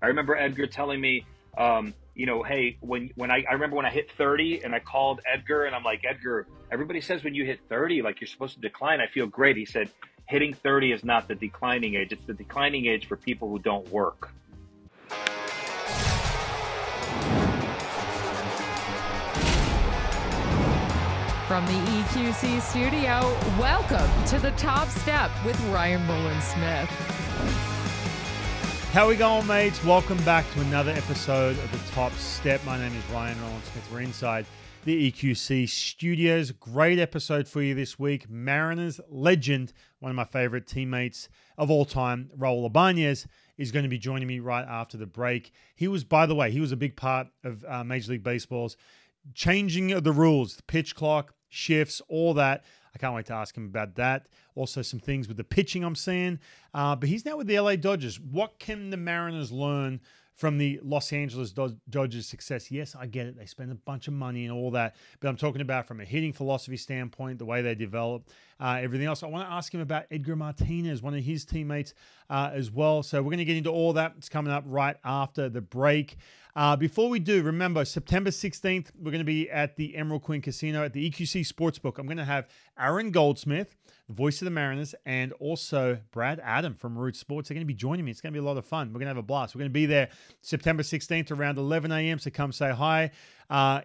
I remember Edgar telling me, hey, I remember when I hit 30 and I called Edgar and I'm like, Edgar, everybody says when you hit 30, like you're supposed to decline. I feel great. He said, hitting 30 is not the declining age. It's the declining age for people who don't work. From the EQC studio, welcome to The Top Step with Ryan Rowland-Smith. How we going, mates? Welcome back to another episode of The Top Step. My name is Ryan Rowland-Smith. We're inside the EQC studios. Great episode for you this week. Mariners legend, one of my favorite teammates of all time, Raul Ibanez, is going to be joining me right after the break. He was, by the way, a big part of Major League Baseball's changing of the rules, the pitch clock, shifts, all that. I can't wait to ask him about that. Also some things with the pitching I'm seeing. But he's now with the LA Dodgers. What can the Mariners learn from the Los Angeles Dodgers' success? Yes, I get it. They spend a bunch of money and all that. But I'm talking about from a hitting philosophy standpoint, the way they develop, everything else. I want to ask him about Edgar Martinez, one of his teammates as well. So we're going to get into all that. It's coming up right after the break. Before we do, remember, September 16th, we're going to be at the Emerald Queen Casino at the EQC Sportsbook. I'm going to have Aaron Goldsmith, the voice of the Mariners, and also Brad Adam from Root Sports. They're going to be joining me. It's going to be a lot of fun. We're going to have a blast. We're going to be there September 16th around 11 a.m., so come say hi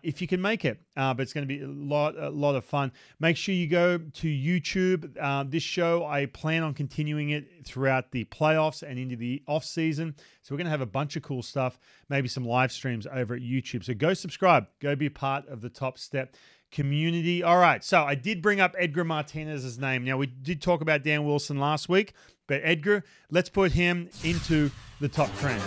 if you can make it. But it's going to be a lot of fun. Make sure you go to YouTube. This show, I plan on continuing it throughout the playoffs and into the off season. So we're going to have a bunch of cool stuff, maybe some live streams over at YouTube. So go subscribe. Go be a part of the Top Step community. All right, so I did bring up Edgar Martinez's name. Now, we did talk about Dan Wilson last week, but Edgar, let's put him into the top trend.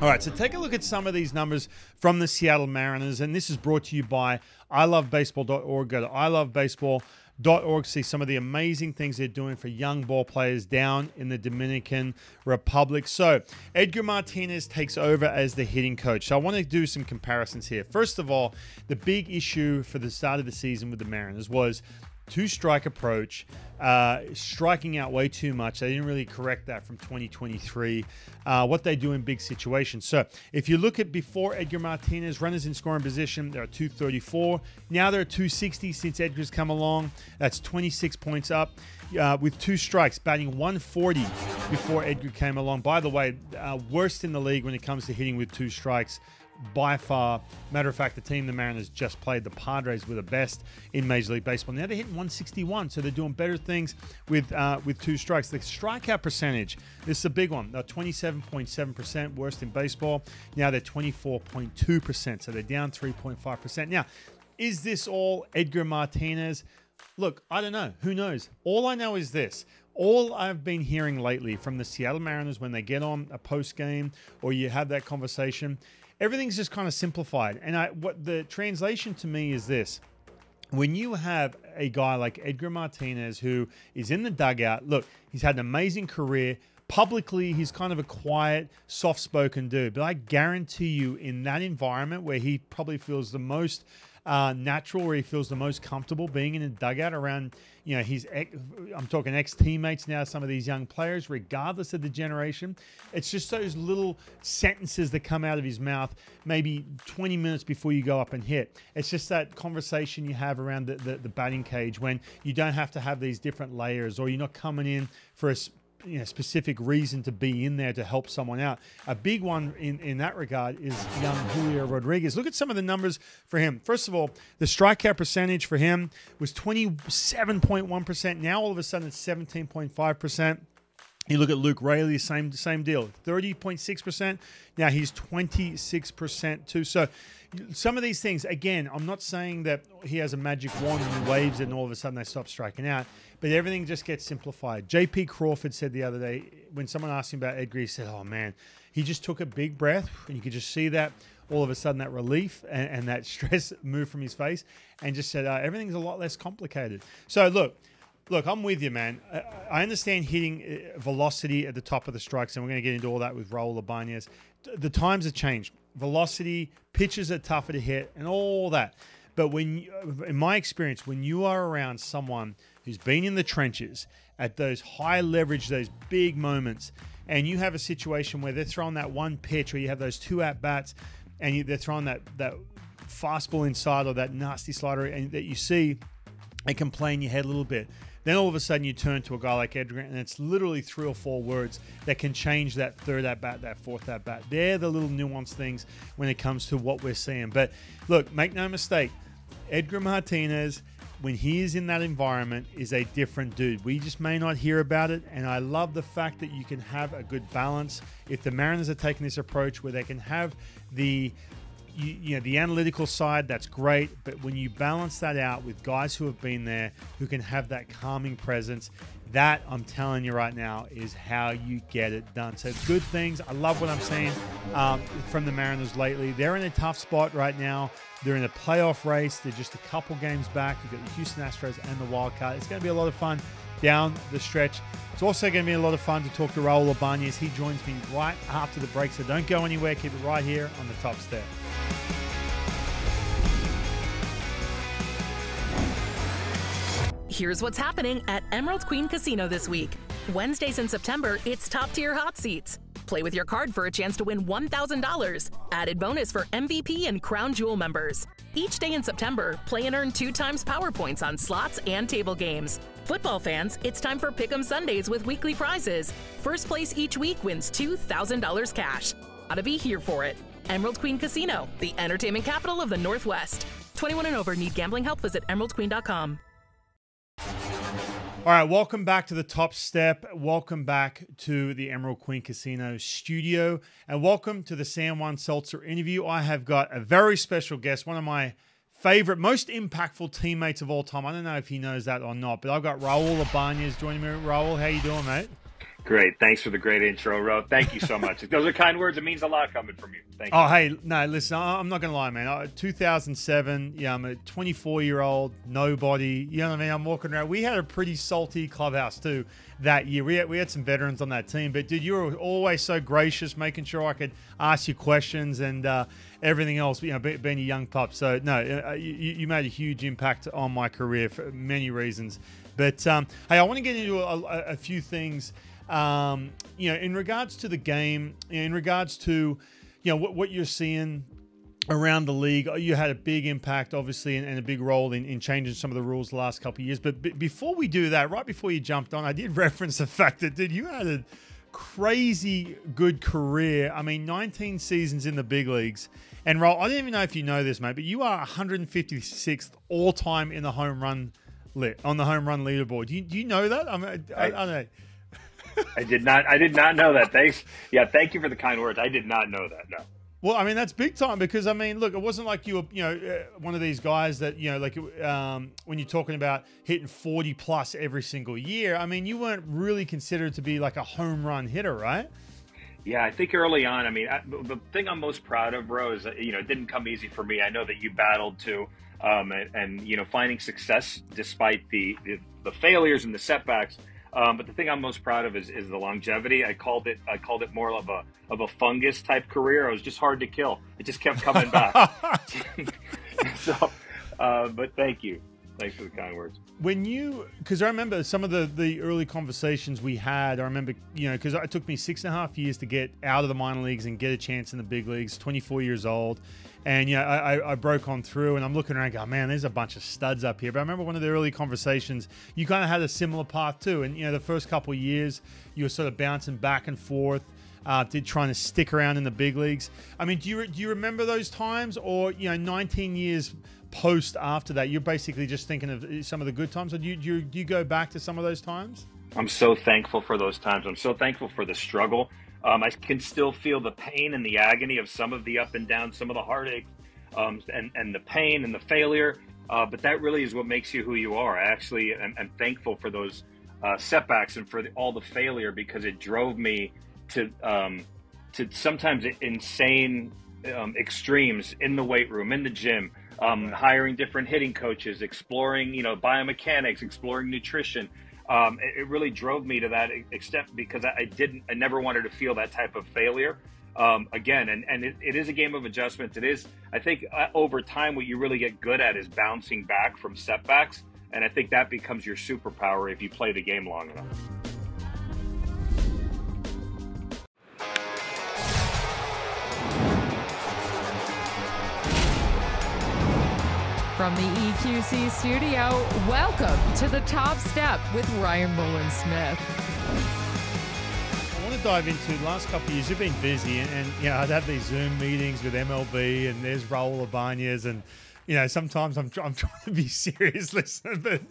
All right, so take a look at some of these numbers from the Seattle Mariners, and this is brought to you by ilovebaseball.org. Go to ilovebaseball.org, see some of the amazing things they're doing for young ball players down in the Dominican Republic. So Edgar Martinez takes over as the hitting coach. So I want to do some comparisons here. First of all, the big issue for the start of the season with the Mariners was two-strike approach, striking out way too much. They didn't really correct that from 2023, what they do in big situations. So if you look at before Edgar Martinez, runners in scoring position, they're at 234. Now they're at 260 since Edgar's come along. That's 26 points up with two strikes, batting 140 before Edgar came along. By the way, worst in the league when it comes to hitting with two strikes. By far. Matter of fact, the team the Mariners just played, the Padres, were the best in Major League Baseball. Now they're hitting 161, so they're doing better things with two strikes. The strikeout percentage, this is a big one. They're 27.7%, worst in baseball. Now they're 24.2%, so they're down 3.5%. Now, is this all Edgar Martinez? Look, I don't know. Who knows? All I know is this. All I've been hearing lately from the Seattle Mariners when they get on a post game or you have that conversation, everything's just kind of simplified. And what the translation to me is this. When you have a guy like Edgar Martinez who is in the dugout, look, he's had an amazing career. Publicly, he's kind of a quiet, soft-spoken dude. But I guarantee you in that environment where he probably feels the most natural, where he feels the most comfortable being in a dugout around, I'm talking ex-teammates now, some of these young players, regardless of the generation. It's just those little sentences that come out of his mouth maybe 20 minutes before you go up and hit. It's just that conversation you have around the batting cage when you don't have to have these different layers, or you're not coming in for a specific reason to be in there to help someone out. A big one in that regard is young Julio Rodriguez. Look at some of the numbers for him. First of all, the strikeout percentage for him was 27.1%. Now all of a sudden it's 17.5%. You look at Luke Raley, same deal, 30.6%. Now he's 26% too. So some of these things, again, I'm not saying that he has a magic wand and he waves it and all of a sudden they stop striking out, but everything just gets simplified. J.P. Crawford said the other day, when someone asked him about Edgar, he said, oh man, he just took a big breath and you could just see that all of a sudden that relief and that stress move from his face, and just said everything's a lot less complicated. So look, I'm with you, man. I understand hitting velocity at the top of the strikes, and we're going to get into all that with Raul Ibanez. The times have changed. Velocity, pitches are tougher to hit, and all that. But in my experience, when you are around someone who's been in the trenches at those high leverage, those big moments, and you have a situation where they're throwing that one pitch, or you have those 2 at-bats, and they're throwing that fastball inside or that nasty slider, and that you see it can play in your head a little bit. Then all of a sudden you turn to a guy like Edgar, and it's literally 3 or 4 words that can change that 3rd at-bat, that 4th at-bat. They're the little nuanced things when it comes to what we're seeing. But look, make no mistake, Edgar Martinez, when he is in that environment, is a different dude. We just may not hear about it, and I love the fact that you can have a good balance. If the Mariners are taking this approach where they can have the analytical side, that's great, but when you balance that out with guys who have been there, who can have that calming presence, that, I'm telling you right now, is how you get it done. So good things. I love what I'm seeing from the Mariners lately. They're in a tough spot right now. They're in a playoff race. They're just a couple games back. You've got the Houston Astros and the Wild Card. It's going to be a lot of fun down the stretch. It's also going to be a lot of fun to talk to Raul Ibanez. He joins me right after the break, so don't go anywhere. Keep it right here on the Top Step. Here's what's happening at Emerald Queen Casino this week. Wednesdays in September, it's top-tier hot seats. Play with your card for a chance to win $1,000. Added bonus for MVP and Crown Jewel members. Each day in September, play and earn 2 times power points on slots and table games. Football fans, it's time for Pick'em Sundays with weekly prizes. First place each week wins $2,000 cash. Gotta be here for it. Emerald Queen Casino, the entertainment capital of the Northwest. 21 and over. Need gambling help? Visit emeraldqueen.com. All right, welcome back to the Top Step. Welcome back to the Emerald Queen Casino studio, and welcome to the Juan Seltzer interview. I have got a very special guest, one of my favorite, most impactful teammates of all time. I don't know if he knows that or not, but I've got Raul Ibanez joining me. Raul, how you doing, mate? Great. Thanks for the great intro, Ro. Thank you so much. Those are kind words. It means a lot coming from you. Thank you. Oh, hey, no, listen, I'm not going to lie, man. 2007, yeah, I'm a 24-year-old nobody. You know what I mean? I'm walking around. We had a pretty salty clubhouse, too, that year. We had some veterans on that team. But, dude, you were always so gracious, making sure I could ask you questions and everything else, you know, being a young pup. So, no, you made a huge impact on my career for many reasons. But, hey, I want to get into a few things. In regards to the game, in regards to, what you're seeing around the league, you had a big impact, obviously, and a big role in changing some of the rules the last couple of years. But before we do that, right before you jumped on, I did reference the fact that, dude, you had a crazy good career. I mean, 19 seasons in the big leagues. And, Raul, I don't even know if you know this, mate, but you are 156th all-time in the home run on the home run leaderboard. Do you know that? I don't know. I did not know that. Thanks. Yeah, thank you for the kind words. I did not know that. No. Well, I mean, that's big time because, I mean, look, it wasn't like you were, one of these guys that, when you're talking about hitting 40 plus every single year, I mean, you weren't really considered to be like a home run hitter, right? Yeah, I think early on, I mean, the thing I'm most proud of, bro, is that, it didn't come easy for me. I know that you battled too, and finding success despite the failures and the setbacks. But the thing I'm most proud of is the longevity. I called it more of a fungus type career. It was just hard to kill. It just kept coming back. But thank you. Thanks for the kind words. Because I remember some of the early conversations we had. I remember, because it took me 6.5 years to get out of the minor leagues and get a chance in the big leagues. 24 years old. And, I broke on through and I'm looking around going, man, there's a bunch of studs up here. But I remember one of the early conversations, you kind of had a similar path too. And, the first couple of years, you were sort of bouncing back and forth, trying to stick around in the big leagues. I mean, do you remember those times or, 19 years post after that, you're basically just thinking of some of the good times? Or do you go back to some of those times? I'm so thankful for those times. I'm so thankful for the struggle. I can still feel the pain and the agony of some of the up and down, some of the heartache, and the pain and the failure. But that really is what makes you who you are. I actually am thankful for those setbacks and for all the failure because it drove me to sometimes insane extremes in the weight room, in the gym, hiring different hitting coaches, exploring, biomechanics, exploring nutrition. It really drove me to that extent because I never wanted to feel that type of failure again. And it is a game of adjustments. It is, I think, over time, what you really get good at is bouncing back from setbacks. And I think that becomes your superpower if you play the game long enough. From the EQC studio, welcome to the Top Step with Ryan Rowland-Smith. I want to dive into the last couple of years. You've been busy, and I'd have these Zoom meetings with MLB, and there's Raul Ibanez, and sometimes I'm trying to be serious, listen, but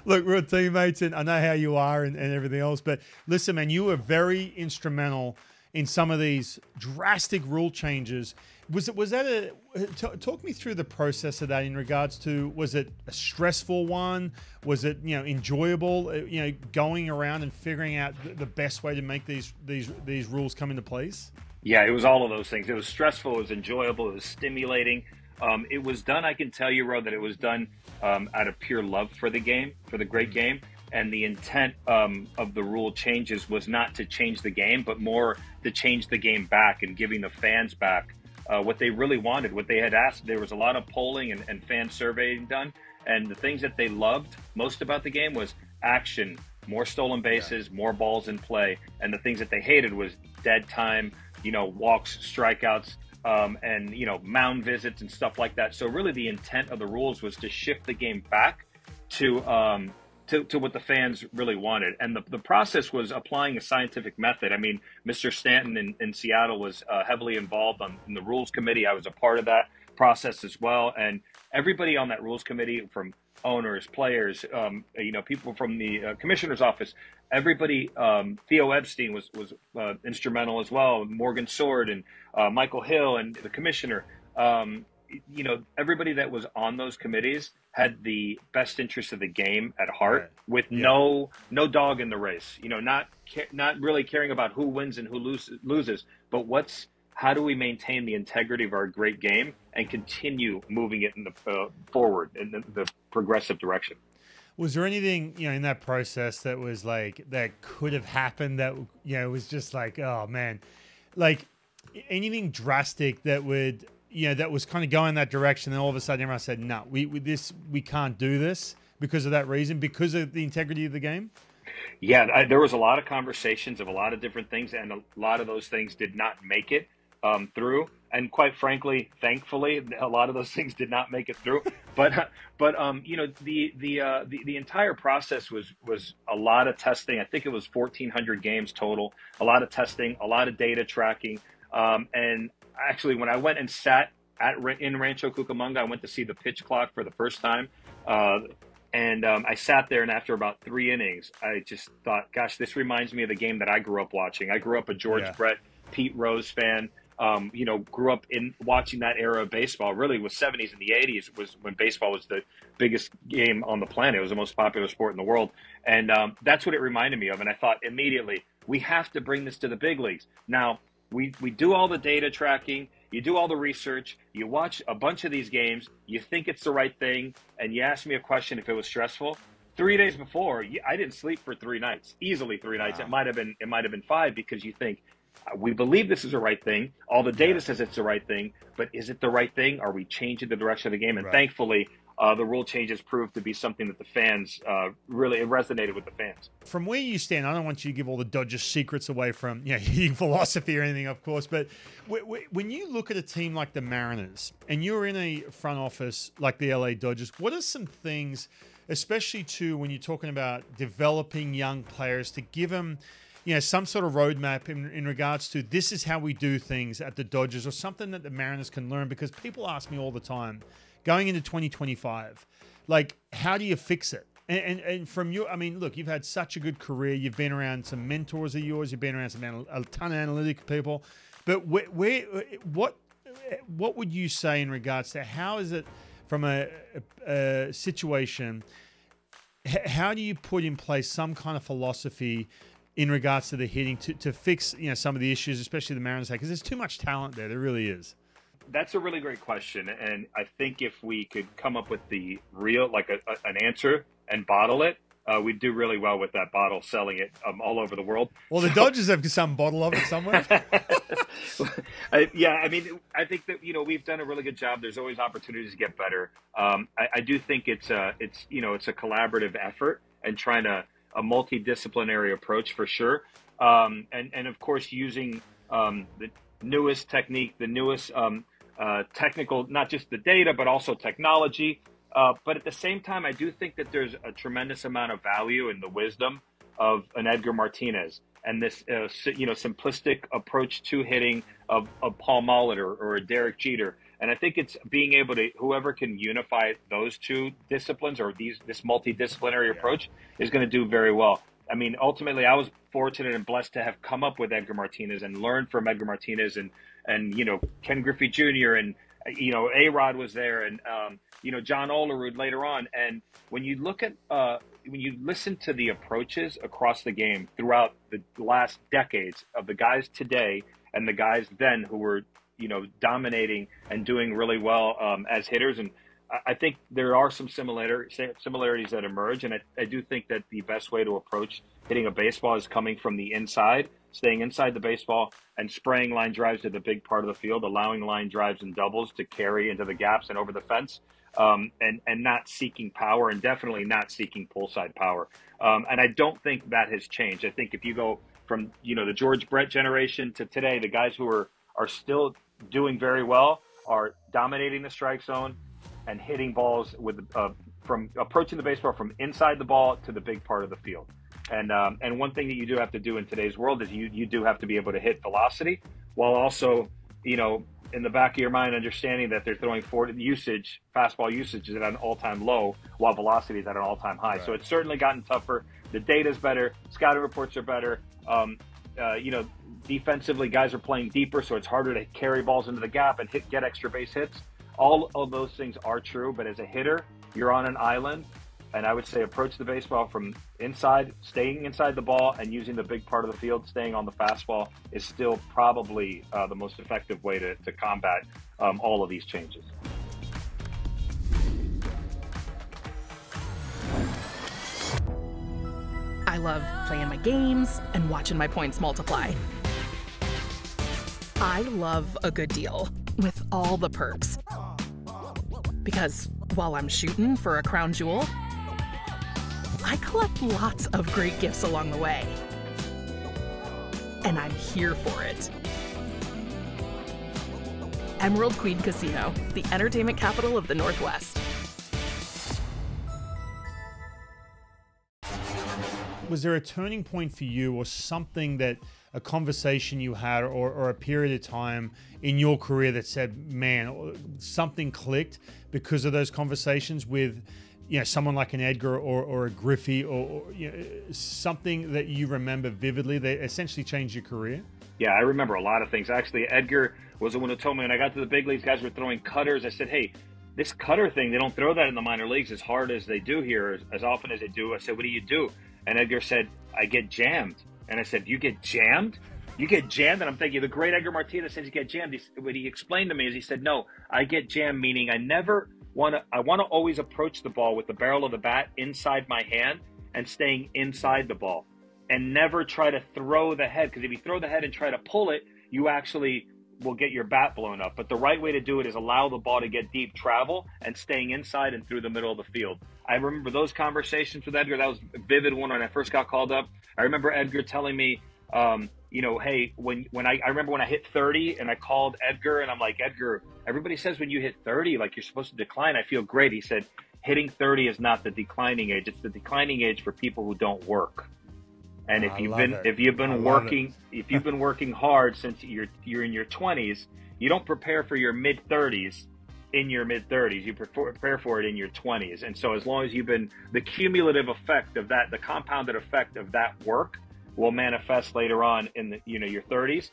look, we're teammates, and I know how you are and everything else. But listen, man, you were very instrumental in some of these drastic rule changes. Talk me through the process of that in regards to, was it a stressful one? Was it, enjoyable, going around and figuring out the best way to make these rules come into place? Yeah, it was all of those things. It was stressful, it was enjoyable, it was stimulating. It was done, I can tell you, Ro, that it was done out of pure love for the game, for the great game. And the intent of the rule changes was not to change the game, but more to change the game back and giving the fans back what they really wanted, what they had asked. There was a lot of polling and fan surveying done. And the things that they loved most about the game was action, more stolen bases, more balls in play. And the things that they hated was dead time, walks, strikeouts, and mound visits and stuff like that. So really the intent of the rules was to shift the game back to what the fans really wanted. And the process was applying a scientific method. I mean, Mr. Stanton in Seattle was heavily involved in the rules committee. I was a part of that process as well. And everybody on that rules committee, from owners, players, people from the commissioner's office, everybody, Theo Epstein was instrumental as well, Morgan Sword and Michael Hill and the commissioner. Everybody that was on those committees had the best interest of the game at heart, with no dog in the race. Not really caring about who wins and who loses, but how do we maintain the integrity of our great game and continue moving it in the forward in the progressive direction. Was there anything in that process that was like that could have happened that was just like, oh man, like anything drastic that would that was kind of going that direction, and all of a sudden everyone said, no, we can't do this because of that reason, because of the integrity of the game? Yeah, there was a lot of conversations of a lot of different things, and a lot of those things did not make it through. And quite frankly, thankfully, a lot of those things did not make it through. But the entire process was a lot of testing. I think it was 1,400 games total, a lot of testing, a lot of data tracking, and actually, when I went and sat in Rancho Cucamonga, I went to see the pitch clock for the first time. And I sat there, and, after about 3 innings, I just thought, gosh, this reminds me of the game that I grew up watching. I grew up a George Brett, Pete Rose fan. Grew up in watching that era of baseball. Really, was 70s and the 80s was when baseball was the biggest game on the planet. It was the most popular sport in the world. And that's what it reminded me of. And I thought immediately, we have to bring this to the big leagues. Now, we do all the data tracking, you do all the research, you watch a bunch of these games, you think it's the right thing, and you ask me a question if it was stressful. 3 days before, I didn't sleep for 3 nights, easily 3 nights. Wow. It might have been 5, because you think, we believe this is the right thing. All the data says it's the right thing, but is it the right thing? Are we changing the direction of the game? And thankfully, the rule changes proved to be something that the fans really, it resonated with the fans. From where you stand, I don't want you to give all the Dodgers secrets away from hitting philosophy or anything, of course, but when you look at a team like the Mariners and you're in a front office like the LA Dodgers, what are some things, especially when you're talking about developing young players, to give them some sort of roadmap in regards to, this is how we do things at the Dodgers, or something that the Mariners can learn? Because people ask me all the time, going into 2025, like, how do you fix it? And from you, I mean, look, you've had such a good career. You've been around some mentors of yours. You've been around a ton of analytic people. But what would you say in regards to, how is it from a situation, how do you put in place some kind of philosophy in regards to the hitting to fix some of the issues, especially the Mariners have? Because there's too much talent there. There really is. That's a really great question, and I think if we could come up with the real, like an answer and bottle it, we'd do really well with that bottle, selling it all over the world. Well, the Dodgers have some bottle of it somewhere. I mean, I think that we've done a really good job. There's always opportunities to get better. I do think it's a collaborative effort, and trying a multidisciplinary approach for sure, and of course using the newest technique, the newest technical, not just the data, but also technology, But at the same time, I do think that there's a tremendous amount of value in the wisdom of an Edgar Martinez and this, simplistic approach to hitting of Paul Molitor or a Derek Jeter. And I think it's being able to, whoever can unify those two disciplines or this multidisciplinary approach is going to do very well. I mean, ultimately, I was fortunate and blessed to have come up with Edgar Martinez and learned from Edgar Martinez and Ken Griffey Jr. and, A-Rod was there and, John Olerud later on. And when you look at, when you listen to the approaches across the game throughout the last decades of the guys today and the guys then who were, dominating and doing really well as hitters. And I think there are some similarities that emerge. And I do think that the best way to approach hitting a baseball is coming from the inside, staying inside the baseball and spraying line drives to the big part of the field, allowing line drives and doubles to carry into the gaps and over the fence. And not seeking power and definitely not seeking pull side power. And I don't think that has changed. I think if you go from, the George Brett generation to today, the guys who are still doing very well are dominating the strike zone and hitting balls with from approaching the baseball from inside the ball to the big part of the field. And one thing that you do have to do in today's world is you do have to be able to hit velocity while also, in the back of your mind, understanding that they're throwing fastball usage is at an all-time low while velocity is at an all-time high. Right. So it's certainly gotten tougher. The data's better. Scouting reports are better. Defensively, guys are playing deeper, so it's harder to carry balls into the gap and get extra base hits. All of those things are true, but as a hitter, you're on an island, and I would say approach the baseball from inside, staying inside the ball, and using the big part of the field, staying on the fastball is still probably the most effective way to combat all of these changes. I love playing my games and watching my points multiply. I love a good deal with all the perks. Because while I'm shooting for a crown jewel, I collect lots of great gifts along the way. And I'm here for it. Emerald Queen Casino, the entertainment capital of the Northwest. Was there a turning point for you or something that a conversation you had or a period of time in your career that said, man, something clicked because of those conversations with, someone like an Edgar or a Griffey or something that you remember vividly that essentially changed your career? Yeah, I remember a lot of things. Actually, Edgar was the one who told me when I got to the big leagues, guys were throwing cutters. I said, hey, this cutter thing, they don't throw that in the minor leagues as hard as they do here, as often as they do. I said, what do you do? And Edgar said, I get jammed. And I said, you get jammed? You get jammed? And I'm thinking, the great Edgar Martinez says you get jammed. What he explained to me is he said, no, I get jammed, meaning I want to always approach the ball with the barrel of the bat inside my hand and staying inside the ball and never try to throw the head. Because if you throw the head and try to pull it, you actually will get your bat blown up. But the right way to do it is allow the ball to get deep travel and staying inside and through the middle of the field. I remember those conversations with Edgar. That was a vivid one when I first got called up. I remember Edgar telling me, hey, when I remember when I hit 30 and I called Edgar and I'm like, Edgar, everybody says when you hit 30, like you're supposed to decline. I feel great. He said, hitting 30 is not the declining age. It's the declining age for people who don't work. And if you've been working hard since you're in your 20s, you don't prepare for your mid 30s in your mid 30s. You prepare for it in your 20s. And so as long as the cumulative effect of that, the compounded effect of that work will manifest later on in your 30s.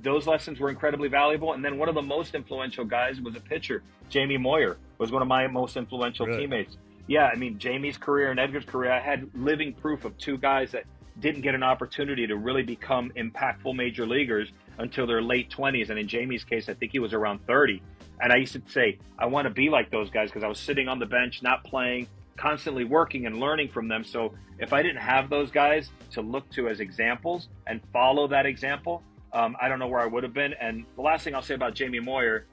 Those lessons were incredibly valuable. And then one of the most influential guys was a pitcher. Jamie Moyer was one of my most influential teammates. Yeah, I mean, Jamie's career and Edgar's career, I had living proof of two guys that didn't get an opportunity to really become impactful major leaguers until their late 20s. And in Jamie's case, I think he was around 30. And I used to say, I want to be like those guys because I was sitting on the bench, not playing, constantly working and learning from them. So if I didn't have those guys to look to as examples and follow that example, I don't know where I would have been. And the last thing I'll say about Jamie Moyer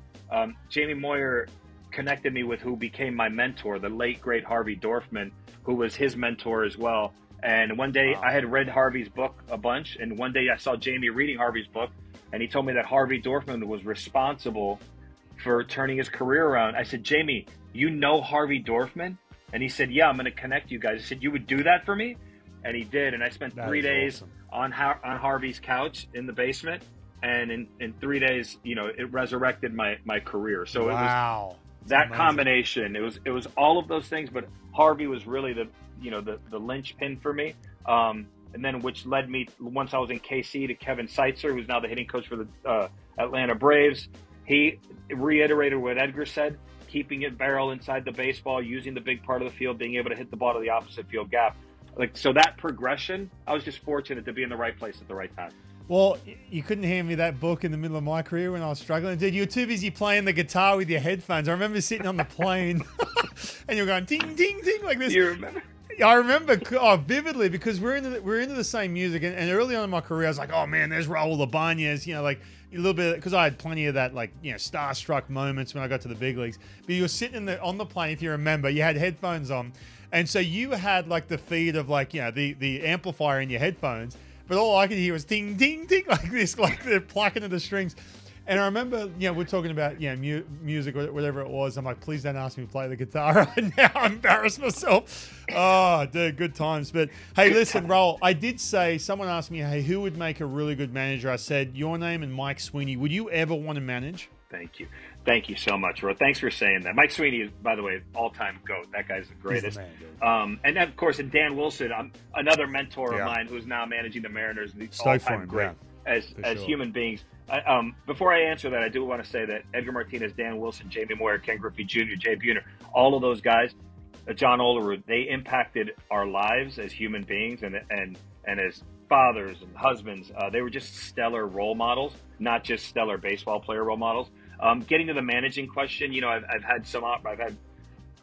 connected me with who became my mentor, the late, great Harvey Dorfman, who was his mentor as well. And one day I had read Harvey's book a bunch, and one day I saw Jamie reading Harvey's book, and he told me that Harvey Dorfman was responsible for turning his career around. I said, Jamie, you know Harvey Dorfman? And he said, yeah, I'm going to connect you guys. I said, you would do that for me? And he did. And I spent 3 days on Harvey's couch in the basement. And in 3 days, you know, it resurrected my career. So it was that combination. It was all of those things, but Harvey was really the linchpin for me. And then which led me, once I was in KC, to Kevin Seltzer, who's now the hitting coach for the Atlanta Braves. He reiterated what Edgar said, keeping it barrel inside the baseball, using the big part of the field, being able to hit the ball to the opposite field gap. Like, so that progression, I was just fortunate to be in the right place at the right time. Well, you couldn't hand me that book in the middle of my career when I was struggling. Dude, you were too busy playing the guitar with your headphones. I remember sitting on the plane and you were going ding, ding, ding like this. You remember? I remember vividly, because we're into the same music, and early on in my career I was like, oh man, there's Raul Ibanez, you know, like a little bit, because I had plenty of that, like, you know, starstruck moments when I got to the big leagues. But you were sitting on the plane, if you remember, you had headphones on, and so you had like the feed of, like, you know, the amplifier in your headphones, but all I could hear was ding, ding, ding, like this, like they're plucking at the strings. And I remember, you know, we're talking about, you know, music or whatever it was. I'm like, please don't ask me to play the guitar right now. I embarrass myself. Oh, dude, good times. But hey, listen, Raul, I did say, someone asked me, hey, who would make a really good manager? I said, your name and Mike Sweeney. Would you ever want to manage? Thank you. Thank you so much, Ro. Thanks for saying that. Mike Sweeney is, by the way, all-time GOAT. That guy's the greatest. He's the man, and of course, and Dan Wilson, another mentor of mine who's now managing the Mariners. All-time great as human beings. Before I answer that, I do want to say that Edgar Martinez, Dan Wilson, Jamie Moyer, Ken Griffey Jr., Jay Buhner, all of those guys, John Olerud, they impacted our lives as human beings and as fathers and husbands. They were just stellar role models, not just stellar baseball player role models. Getting to the managing question, you know, I've had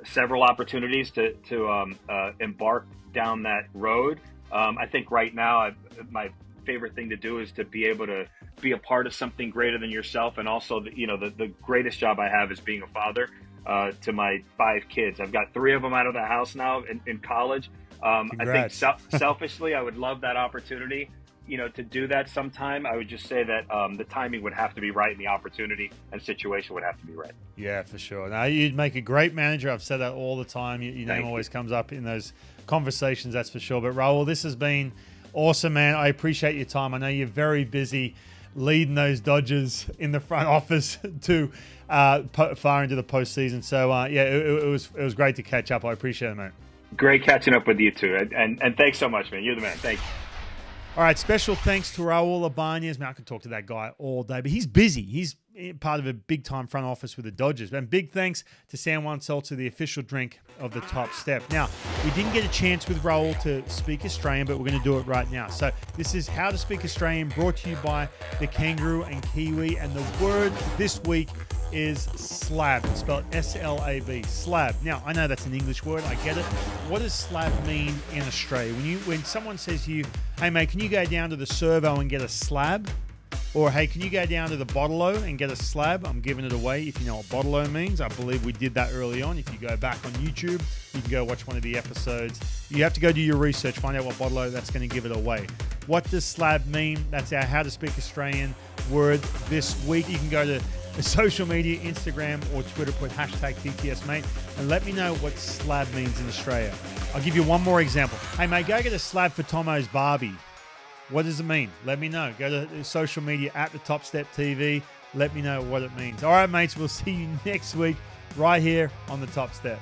several opportunities to embark down that road. I think right now, my favorite thing to do is to be able to be a part of something greater than yourself. And also, the greatest job I have is being a father to my 5 kids. I've got 3 of them out of the house now in college. I think selfishly, I would love that opportunity, you know, to do that sometime. I would just say that the timing would have to be right and the opportunity and situation would have to be right. Yeah, for sure. Now, you'd make a great manager. I've said that all the time. Your name always comes up in those conversations, that's for sure. But Raul, this has been awesome, man. I appreciate your time. I know you're very busy leading those Dodgers in the front office to far into the postseason. So, it was great to catch up. I appreciate it, mate. Great catching up with you, too. And thanks so much, man. You're the man. Thank you. All right, special thanks to Raul Ibanez. Man, I could talk to that guy all day, but he's busy. He's part of a big-time front office with the Dodgers. And big thanks to Juan Seltzer, the official drink of the Top Step. Now, we didn't get a chance with Raul to speak Australian, but we're going to do it right now. So this is How to Speak Australian, brought to you by the Kangaroo and Kiwi. And the word this week is SLAB. It's spelled S-L-A-B, SLAB. Now, I know that's an English word. I get it. What does SLAB mean in Australia? When someone says to you, hey, mate, can you go down to the servo and get a slab? Or, hey, can you go down to the bottle-o and get a slab? I'm giving it away if you know what bottle-o means. I believe we did that early on. If you go back on YouTube, you can go watch one of the episodes. You have to go do your research, find out what bottle-o, that's going to give it away. What does slab mean? That's our How to Speak Australian word this week. You can go to social media, Instagram or Twitter, put hashtag TTS, mate, and let me know what slab means in Australia. I'll give you one more example. Hey, mate, go get a slab for Tomo's Barbie. What does it mean? Let me know. Go to social media at the Top Step TV. Let me know what it means. All right, mates, we'll see you next week right here on the Top Step.